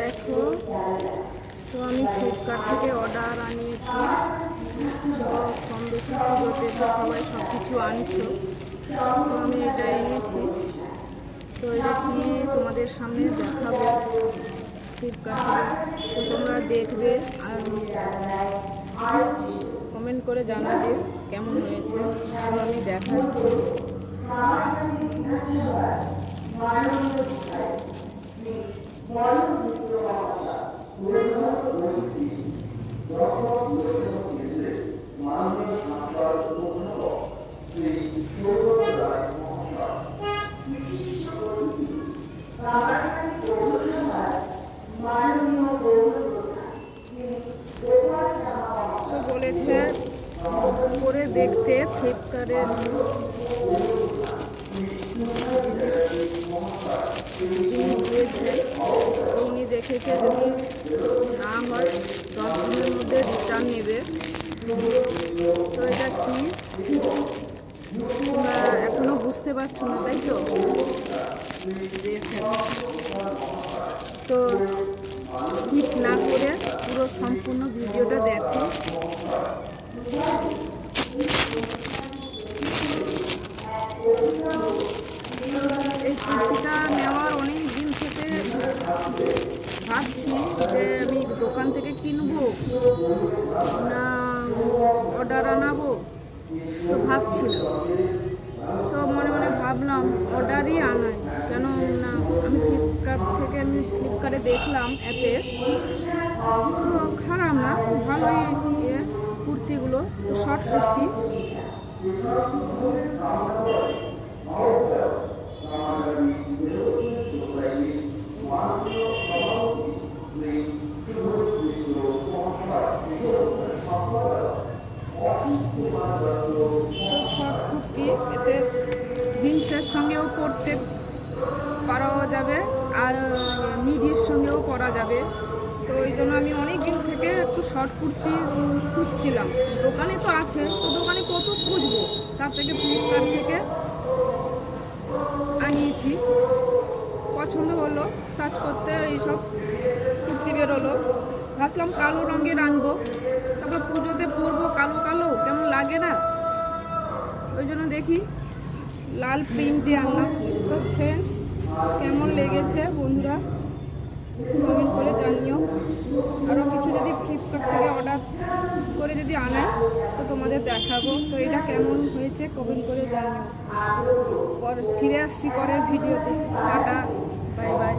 দেখো, তো আমি ফ্লিপকার্ট থেকে অর্ডার আনিয়েছি। তো কম বেশি পুজোতে তো সবাই সব কিছু আনছো, তো আমি এটা এনেছি। তো এটা কি তোমাদের সামনে দেখাবো ফ্লিপকার্ট থেকে। তো তোমরা দেখবে আর কমেন্ট করে জানাবে কেমন হয়েছে। তো আমি দেখাচ্ছি। তো বলেছে করে দেখতে ফ্লিপকার্টের জিনিস দিয়েছে। তো উনি দেখেছে যদি না হয় 10 দিনের মধ্যে রিটার্ন নেবে। তো এটা কি তোমরা এখনো বুঝতে পারছো না, তাই তো? তো স্কিপ না করে পুরো সম্পূর্ণ ভিডিওটা দেখো। এই কুর্তিটা নেওয়ার অনেক দিন থেকে ভাবছি যে আমি দোকান থেকে কিনবো না অর্ডার আনাবো, তো ভাবছিলাম। তো মনে মনে ভাবলাম অর্ডারই আনাই, কেন না আমি ফ্লিপকার্টে দেখলাম অ্যাপে, তো খারাপ না, ভালোই কুর্তিগুলো, তো শর্ট কুর্তি। শর্ট কুর্তি, এতে জিন্সের সঙ্গেও পরতে পারা যাবে আর মিডির সঙ্গেও পরা যাবে। তো ওই জন্য আমি অনেক দিন থেকে একটু শর্ট কুর্তি খুঁজছিলাম। দোকানে তো আছে, তো দোকানে কত খুঁজবো, তার থেকে ফ্লিপকার্ট থেকে আনিয়েছি। পছন্দ হলো, সার্চ করতে এইসব কুর্তি বেরোলো। ভাবলাম কালো রঙের আনবো, তারপর পুজোতে পরবো কালো কালো, কেমন লাগে না, ওই জন্য দেখি লাল প্রিন্টে আনলাম। তো ফ্রেন্ডস, কেমন লেগেছে বন্ধুরা কমেন্ট করে জানিও। আরও কিছু যদি ফ্লিপকার্ট থেকে অর্ডার করে যদি আনাই তো তোমাদের দেখাবো। তো এটা কেমন হয়েছে কমেন্ট করে জানিও। ফিরে আসছি পরের ভিডিওতে। Tata, bye bye.